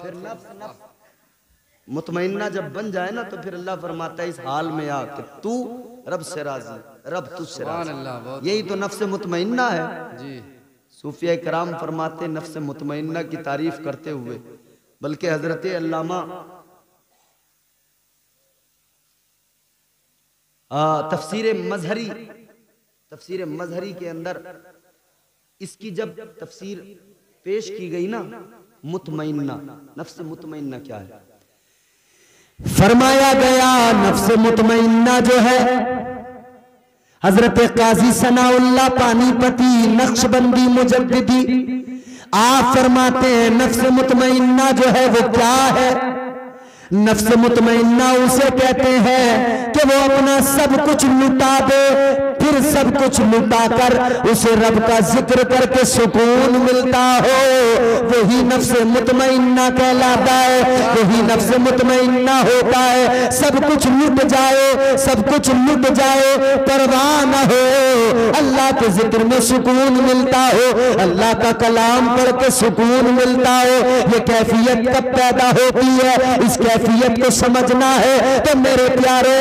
फिर नफ्स मुतमइन्ना जब बन जाए ना तो फिर अल्लाह फरमाता है इस हाल में आ कि तू रब से राजी, रब तुझसे राजी। यही तो नफ्स मुतमइन्ना है जी। सूफिया कराम फरमाते नफ्स मुतमइन्ना की तारीफ करते हुए, बल्कि हजरत अल्लामा तफसीर मजहरी के अंदर इसकी जब तफसीर पेश की गई ना, मुतमइन्ना नफ्स मुतमइन्ना क्या है, फरमाया गया नफ्स मुतमइन्ना जो है हजरत काजी सनाउल्लाह पानीपती नक्शबंदी मुजद्दिदी आप फरमाते हैं नफ्स मुतमइन्ना जो है वो क्या है। नफ्स मुतमइन्ना उसे कहते हैं कि वो अपना सब कुछ लुटा दे, फिर सब कुछ लुटा कर उसे रब का जिक्र करके सुकून मिलता हो, वही नफ्स मुतमइन्ना कहलाता है, वही नफ्स मुतमइन्ना होता है। सब कुछ लुट जाए, सब कुछ लुट जाए, परवाह न हो, अल्लाह के जिक्र में सुकून मिलता हो, अल्लाह का कलाम पढ़ के सुकून मिलता हो। ये कैफियत कब पैदा होती है, इस कैफियत को समझना है तो मेरे प्यारे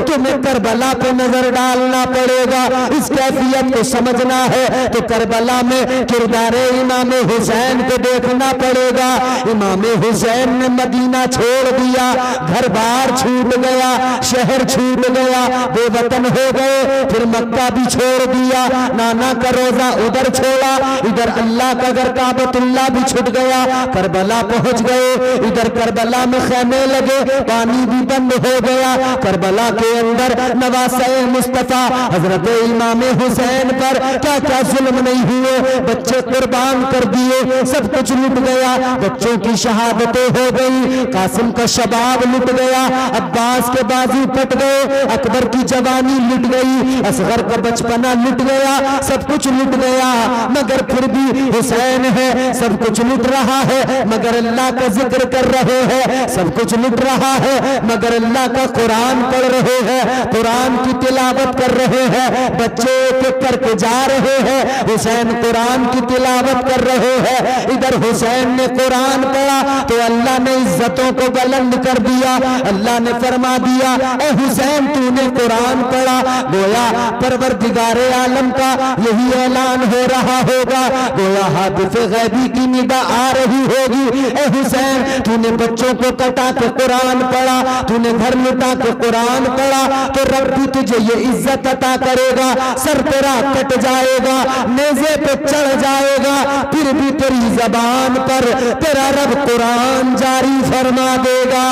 तुम्हें करबला पे नजर डालना पड़ेगा। इस कैफियत को समझना है तो करबला में किरदारे इमाम हुसैन को देखना पड़ेगा। इमाम हुसैन ने मदीना छोड़ दिया, घर बार छूट गया, शहर छूट गया, बेवतन हो गए, फिर मक्का भी छोड़ दिया, नाना का रोजा उधर छोड़ा, इधर अल्लाह का घर काबतुल्लाह भी छूट गया, करबला पहुंच गए, इधर करबला में खैमे लगे, पानी भी बंद हो गया। करबला के अंदर नवासे मुस्तफा हजरत इमाम हुसैन पर क्या क्या जुल्म नहीं हुए, बच्चे कुर्बान कर दिए, सब कुछ लुट गया, बच्चों की शहादतें हो गई, कासिम का शबाब लुट गया, अब्बास के बाजू कट गए, अकबर की जवानी लुट गई, असगर का बचपना लुट गया, सब कुछ लुट गया, मगर फिर भी हुसैन है, सब कुछ लुट रहा है मगर अल्लाह का जिक्र कर रहे हैं, सब कुछ लुट रहा है मगर अल्लाह का कुरान पढ़ रहे हैं, कुरान की तिलावत कर रहे हैं, बच्चे एक करके जा रहे हैं, हुसैन कुरान की तिलावत कर रहे हैं। इधर हुसैन ने कुरान पढ़ा तो अल्लाह ने इज्जतों को बुलंद कर दिया, अल्लाह ने फरमा दिया ए हुसैन तूने कुरान पढ़ा, गोया परवरदिगारे आलम का यही ऐलान हो रहा होगा, गोया हादिफ गैबी की निदा आ रही होगी। ए हुसैन तूने बच्चों को कटा के कुरान पढ़ा, तूने घर लुटा के कुरान पढ़ा, तो रब भी तुझे ये इज्जत अता करेगा, सर तेरा कट जाएगा, नेज़े पे चढ़ जाएगा, फिर भी तेरी जबान पर तेरा रब कुरान जारी फरमा देगा।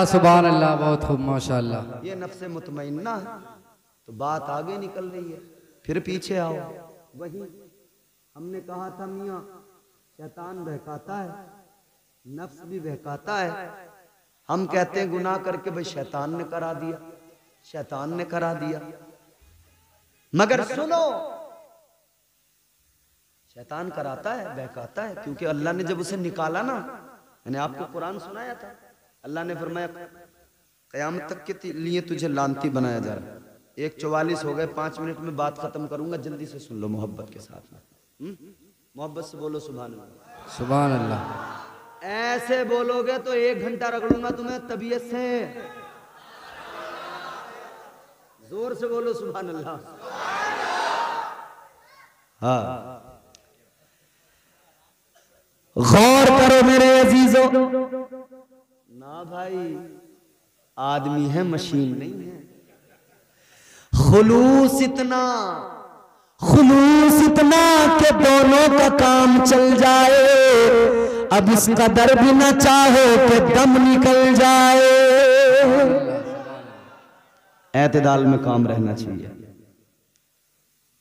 सुभान अल्लाह, बहुत खूब माशाअल्लाह। ये नफ्स मुतमइन्ना है। तो बात आगे निकल रही है, फिर पीछे आओ। वही हमने कहा था मियाँ शैतान बहकाता है, नफ्स भी बहकाता है। हम कहते हैं गुनाह करके भाई शैतान ने करा दिया, शैतान ने करा दिया, मगर सुनो शैतान कराता है, बहकाता है, क्योंकि अल्लाह ने जब उसे निकाला ना, मैंने आपको कुरान सुनाया था, अल्लाह ने फरमाया क़यामत तक के लिए तुझे लानती बनाया जा रहा है। 1:44 हो गए, 5 मिनट में बात खत्म करूंगा, जल्दी से सुन लो मोहब्बत के साथ में। मोहब्बत से बोलो सुभान अल्लाह, सुभान अल्लाह। ऐसे बोलोगे तो 1 घंटा रगड़ूंगा तुम्हें तबीयत से। जोर से बोलो सुभान अल्लाह। हाँ, गौर करो मेरे अजीजों। ना भाई, आदमी है मशीन नहीं है। खुलूस इतना कि दोनों का काम चल जाए, अब इस कदर भी ना चाहो कि दम निकल जाए। एतदाल में काम रहना चाहिए।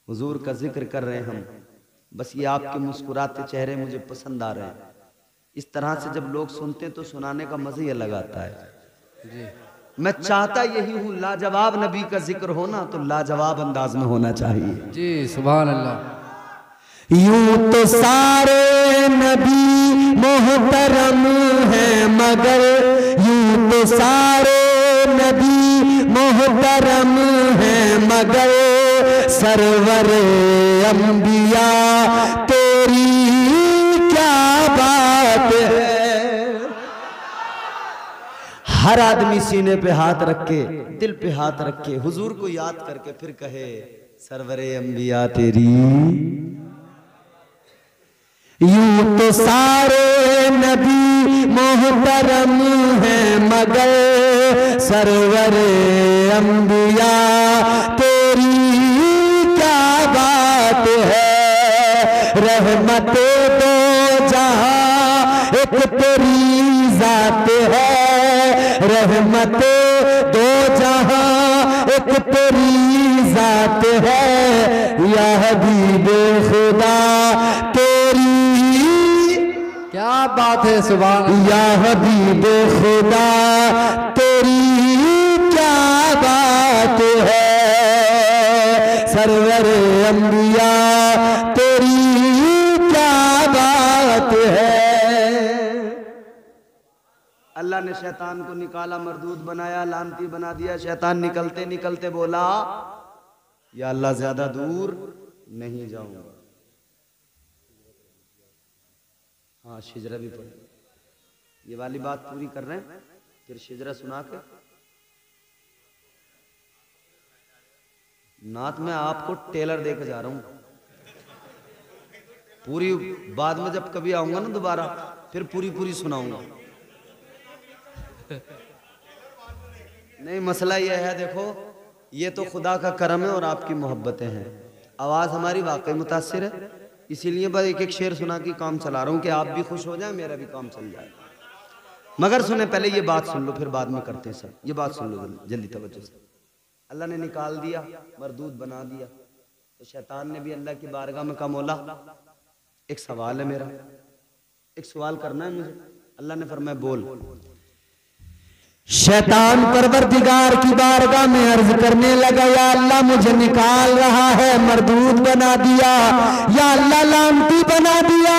हुजूर का जिक्र कर रहे हैं हम, बस ये आपके मुस्कुराते चेहरे मुझे पसंद आ रहे हैं। इस तरह से जब लोग सुनते हैं तो सुनाने का मजा ही अलग आता है जी। मैं चाहता यही हूँ, लाजवाब नबी का जिक्र होना तो लाजवाब अंदाज में होना चाहिए जी। सुभान अल्लाह। यूं तो सारे नबी मोहतरम हैं, मगर यूं तो सारे नबी मोहतरम हैं, मगर सरवरे अंबिया तेरी क्या बात हर आदमी सीने पे हाथ रख के, दिल पे हाथ रख के, हुजूर को याद करके फिर कहे सरवरे अंबिया तेरी। यूं तो सारे नबी मोहतरम हैं मगर सरवरे अंबिया तेरी क्या बात है। रहमत दो जहां एक तेरी जात है, रहमत दो जहां एक तेरी जात है। या हबीब खुदा तेरी क्या बात है, सुभान अल्लाह। या हबीब खुदा तेरी क्या बात है। सरवर अंबिया तेरी क्या बात है। अल्लाह ने शैतान को निकाला, मरदूद बनाया, लानती बना दिया। शैतान निकलते निकलते बोला या अल्लाह ज्यादा दूर नहीं जाऊंगा। हाँ शिजरा भी पढ़े, ये वाली बात पूरी कर रहे हैं फिर शिजरा सुना के नात में आपको टेलर देकर जा रहा हूं। पूरी बाद में जब कभी आऊंगा ना दोबारा फिर पूरी पूरी सुनाऊंगा। नहीं मसला यह है, देखो ये तो खुदा का करम है और आपकी मोहब्बतें हैं। आवाज हमारी वाकई मुतासिर है, इसीलिए बस एक एक शेर सुना के काम चला रहा हूं कि आप भी खुश हो जाए, मेरा भी काम चल जाए। मगर सुने पहले ये बात सुन लो, फिर बाद में करते हैं सब। ये बात सुन लो जल्दी तवज्जो से। अल्लाह ने निकाल दिया, मरदूद बना दिया, तो शैतान ने भी अल्लाह की बारगाह में कहा मौला एक सवाल है मेरा, एक सवाल करना है मुझे। अल्लाह ने फरमाया बोल। शैतान परवरदिगार की बारगाह में अर्ज करने लगा या अल्लाह मुझे निकाल रहा है, मरदूद बना दिया, या अल्लाह लानती बना दिया,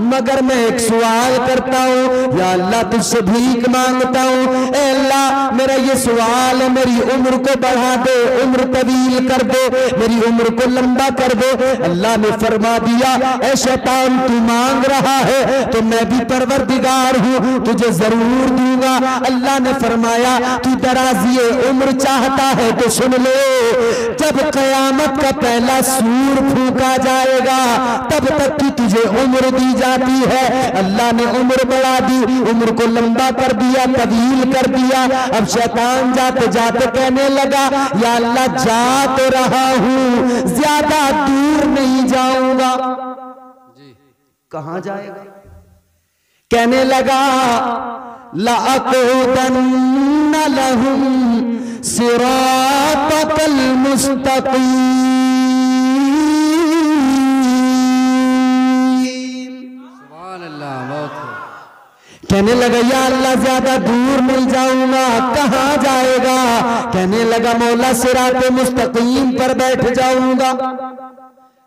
मगर मैं एक सवाल करता हूँ या अल्लाह तुझसे भीख मांगता हूँ। ए अल्लाह मेरा ये सवाल है, मेरी उम्र को बढ़ा दे, उम्र तवील कर दे, मेरी उम्र को लंबा कर दे। अल्लाह ने फरमा दिया ए शैतान तू मांग रहा है तो मैं भी परवरदिगार हूँ, तुझे जरूर दूंगा। अल्लाह ने फरमाया तू दराज़िए उम्र चाहता है तो सुन ले, जब कयामत का पहला सूर फूका जाएगा तब तक की तुझे उम्र दी जाती है। अल्लाह ने उम्र बढ़ा दी, उम्र को लंबा कर दिया, तवील कर दिया। अब शैतान जाते जाते कहने लगा या अल्लाह जा तो रहा हूं, ज्यादा दूर नहीं जाऊंगा। कहां जाएगा? कहने लगा लअक़उदन्न लहुम सिरातकल मुस्तक़ीम। सुभान अल्लाह, बहुत है। कहने लगा या अल्लाह ज्यादा दूर नहीं जाऊंगा। कहां जाएगा? कहने लगा मौला सिराते मुस्तक़ीम पर बैठ जाऊंगा।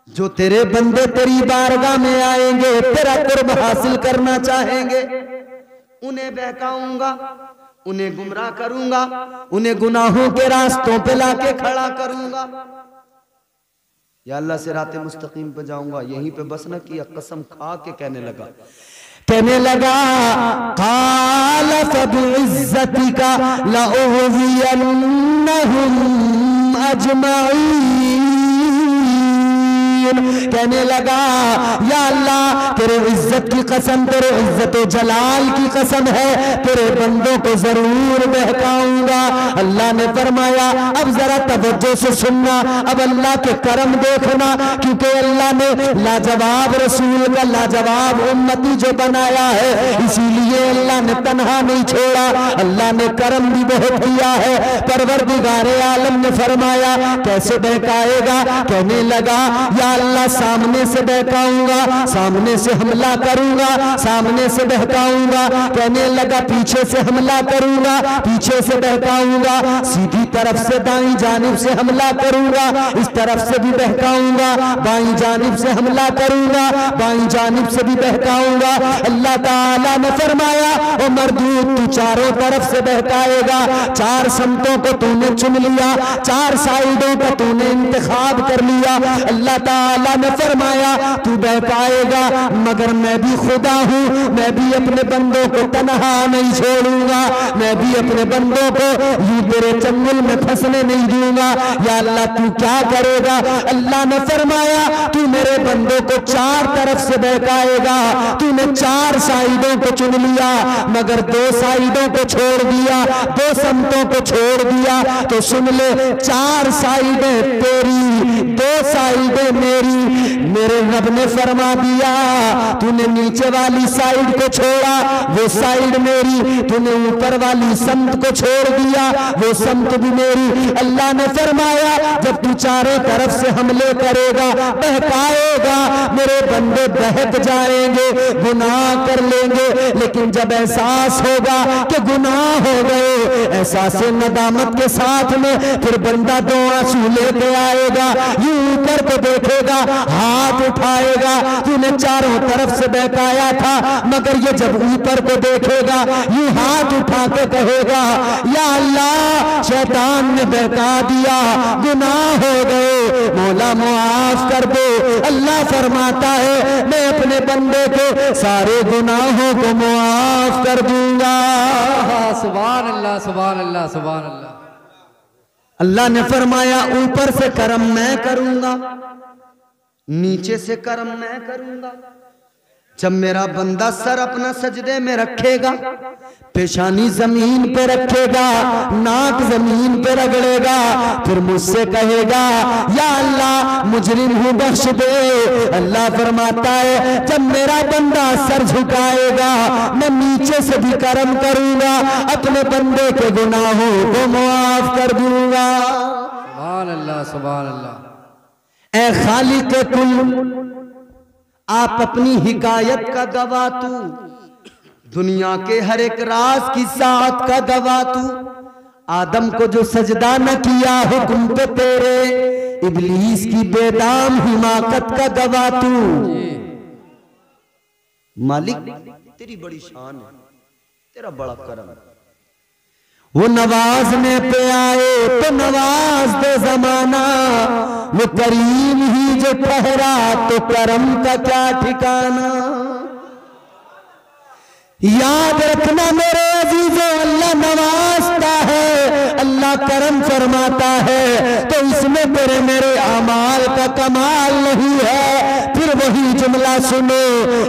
जो तेरे बंदे तेरी बारगाह में आएंगे, तेरा कुर्ब हासिल करना चाहेंगे, उन्हें बहकाऊंगा, उन्हें गुमराह करूंगा, उन्हें गुनाहों के रास्तों पे लाके खड़ा करूंगा। या अल्लाह सिराते मुस्तकीम पे जाऊंगा। यहीं पे बस न किया, कसम खा के कहने लगा क़ाल फ़बिइज़्ज़तिका लअग़वियन्नहुम अजमईन। कहने लगा या अल्लाह तेरे इज्जत की कसम, तेरे इज्जत जलाल की कसम है, तेरे बंदों को जरूर बहकाऊंगा। अल्लाह ने फरमाया अब जरा तवज्जो से सुनना, अब अल्लाह के करम देखना, क्योंकि अल्लाह ने लाजवाब रसूल का लाजवाब उम्मती जो बनाया है, इसीलिए अल्लाह ने तन्हा नहीं छोड़ा, अल्लाह ने करम भी बहुत किया है। परवरदिगारे आलम ने फरमाया कैसे बहकाएगा? कहने लगा या अल्लाह सामने से बहकाऊंगा, सामने से हमला करूंगा, सामने से बहकाऊंगा। कहने लगा पीछे से हमला करूंगा, पीछे से बहकाऊंगा, सीधी तरफ से दाईं जानिब से हमला करूंगा, इस तरफ से भी बहकाऊंगा, बाईं जानिब से हमला करूंगा, बाईं जानिब से भी बहकाऊंगा। अल्लाह ताला ने फरमाया ओ मरदूद तू चारों तरफ से बहकाएगा। चार समतों को तूने चुन लिया, चार साइडों का तूने इंतखाब कर लिया। अल्लाह ताला ताला ने फरमाया तू बहकाएगा मगर मैं भी खुदा हूँ, मैं भी अपने बंदों को तन्हा नहीं छोड़ूंगा, मैं भी अपने बंदों को यूं तेरे चंगुल में फंसने नहीं दूंगा। या अल्लाह तू क्या करेगा? अल्लाह ने फरमाया तू मेरे बंदों को चार तरफ से बहकाएगा, तूने चार साइडों को चुन लिया मगर दो साइडों को छोड़ दिया, दो समतों को छोड़ दिया। तो सुन ले, चार साइडें तेरी, दो साइडें मेरी। मेरे रब ने फरमा दिया तूने नीचे वाली साइड को छोड़ा, वो साइड मेरी, तूने ऊपर वाली समत को छोड़ दिया, वो समत भी मेरी। अल्लाह ने फरमाया जब तू चारों तरफ से हमले करेगा, बहकाएगा, मेरे बंदे बहक जाएंगे, गुनाह कर लेंगे, लेकिन जब एहसास होगा कि गुनाह हो गए, एहसास नदामत के साथ में फिर बंदा दो आंसू लेके आएगा, यूं ऊपर को देखेगा, हाथ उठाएगा। तूने चारों तरफ से बहकाया था मगर ये जब ऊपर को देखेगा यूं हाथ उठा के कहेगा या अल्लाह शैतान ने बहका दिया, गुनाह हो गए, मौला मुआफ कर दे। अल्लाह फरमाता है मैं अपने बंदे के सारे गुनाहों को मुआफ कर दूंगा। सुभान अल्लाह, सुभान अल्लाह, सुभान अल्लाह। अल्लाह ने फरमाया ऊपर से करम मैं करूंगा, नीचे से करम मैं करूंगा। जब मेरा बंदा सर अपना सजदे में रखेगा, पेशानी जमीन पे रखेगा, नाक जमीन पे रगड़ेगा, फिर मुझसे कहेगा या अल्लाह मुजरिम हूं बख्श दे। अल्लाह फरमाता है जब मेरा बंदा सर झुकाएगा, मैं नीचे से भी करम करूंगा, अपने बंदे के गुनाहों को माफ कर दूंगा। सुभान अल्लाह, सुभान अल्लाह। ऐ खालिक कुल आप अपनी हिकायत का गवाह तू, दुनिया के हर एक राज की साथ का गवाह तू। आदम को जो सजदा न किया हुक्म पे तेरे, इब्लीस की बेदाम हिमाकत का गवाह तू। मालिक तेरी बड़ी शान है, तेरा बड़ा करम है। वो नवाजने पे आए तो नवाज दे जमाना, वो करीम ही जो ठहरा तो करम का क्या ठिकाना। याद रखना मेरे अजीजों, अल्लाह नवाजता है, अल्लाह करम फरमाता है, तो इसमें तेरे मेरे अमाल का कमाल नहीं है। फिर वही जुमला सुनो,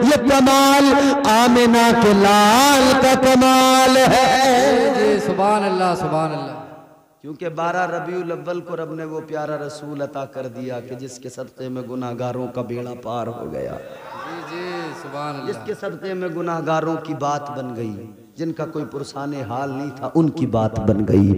ये कमाल आमिना के लाल का कमाल है। सुभान अल्लाह, सुभान अल्लाह। क्योंकि 12 रबीउल अव्वल को रब ने वो प्यारा रसूल अता कर दिया कि जिसके सदक़े में गुनाहगारों का बेड़ा पार हो गया। जी सुभान अल्लाह। जिसके सदक़े में गुनाहगारों की बात बन गई, जिनका कोई पुरसाने हाल नहीं था उनकी बात बन गई।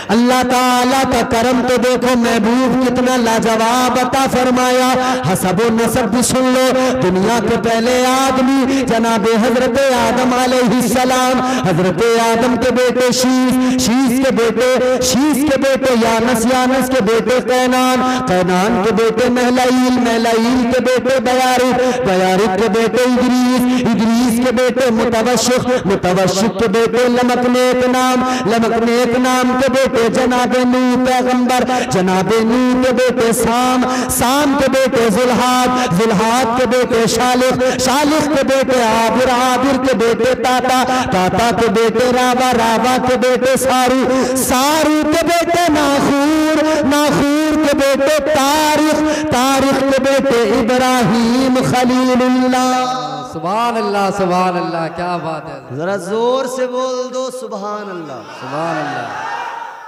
अल्लाह ताला का करम तो देखो, महबूब कितना लाजवाब अता फरमाया। हसब व नसब भी सुन लो, दुनिया के पहले आदमी जनाब हजरत आदम अलैहिस्सलाम, हजरत आदम के बेटे शीश, शीश के बेटे यानस, यानस के बेटे कैनान, कैनान के बेटे महलाइल, महलाइल के बेटे बयारिक, बयारिक के बेटे इदरीस, इदरीस के बेटे मुतवश्शिक, मुतवश्शिक के बेटे लमकनेक नाम, लमकनेक नाम के बेटे जनाबे नूह पैगंबर, जनाबे नूह के बेटे साम, साम के बेटे जुल्हाद, जुल्हाद के बेटे शालिख, शालिख के बेटे आबिर, आबिर के बेटे ताता, ताता के बेटे रावा, रावा के बेटे सारू, सारू के बेटे नाखूर, नाखूर के बेटे तारिख, तारिख के बेटे इब्राहिम खलीलुल्लाह। सुभान अल्लाह, सुभान अल्लाह। क्या बात है, जरा जोर से बोल दो सुभान अल्लाह, सुभान अल्लाह।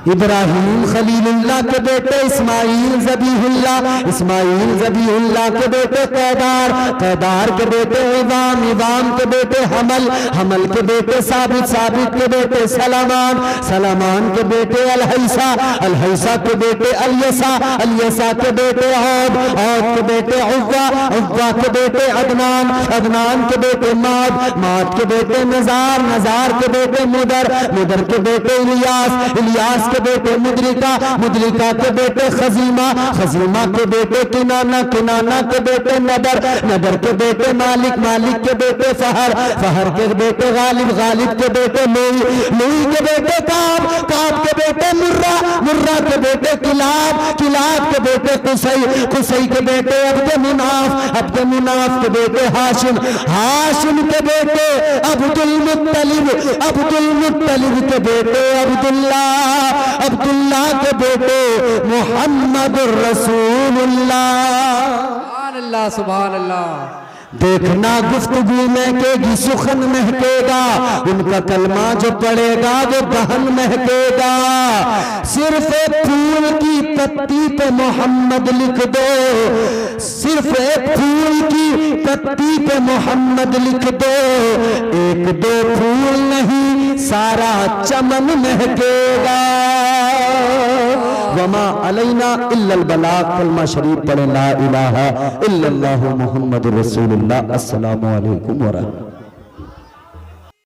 इब्राहिम खलीलुल्लाह के बेटे इस्माइल ज़बीहुल्लाह, इस्माइल ज़बीहुल्लाह के बेटे कैदार, कैदार के बेटे इवाम, इवाम के बेटे हमल, हमल के बेटे साबित, साबित के बेटे सलामान, सलामान के बेटे अलहैसा, अलहैसा के बेटे अलियसा, अलियसा के बेटे औद, औद के बेटे उव्वा, उव्वा के बेटे अदनान, अदनान के बेटे माद, माद के बेटे नजार, नजार के बेटे मुदर, मुदर के बेटे इलियास, इलियास के बेटे मुद्रिका, मुद्रिका के बेटे खजीमा, खजीमा के बेटे किनाना, किनाना के बेटे नदर, नदर के बेटे मालिक, मालिक के बेटे फहर, फहर के बेटे गालिब, गालिब के बेटे लुई, लुई के बेटे काब, काब के बेटे मुर्रा, मुर्रा के बेटे किलाब, किलाब के बेटे कुसई, कुसई के बेटे अब्द मुनाफ, अब्द मुनाफ के बेटे हाशिम, हाशिम के बेटे अब्दुल मुत्तलिब, अब्दुल मुत्तलिब के बेटे अब्दुल्ला, अब्दुल्ला के बेटे मोहम्मद रसूलुल्लाह। सुभान अल्लाह, सुभान अल्लाह। देखना गुफ्तगू महकेगी, सुखन महकेगा, उनका कलमा जो पड़ेगा वो दहन महकेगा। सिर्फ एक फूल की पत्ती पे मोहम्मद लिख दो, सिर्फ एक फूल की पत्ती पे मोहम्मद लिख दो, एक दो फूल नहीं सारा चमन महकेगा। वमा अलैना इल्लल बलाग। कलमा शरीफ पढ़े ला इलाहा इल्लल्लाहु मुहम्मदुर रसूलुल्लाह। अस्सलामु अलैकुम व रहमतुल्लाह।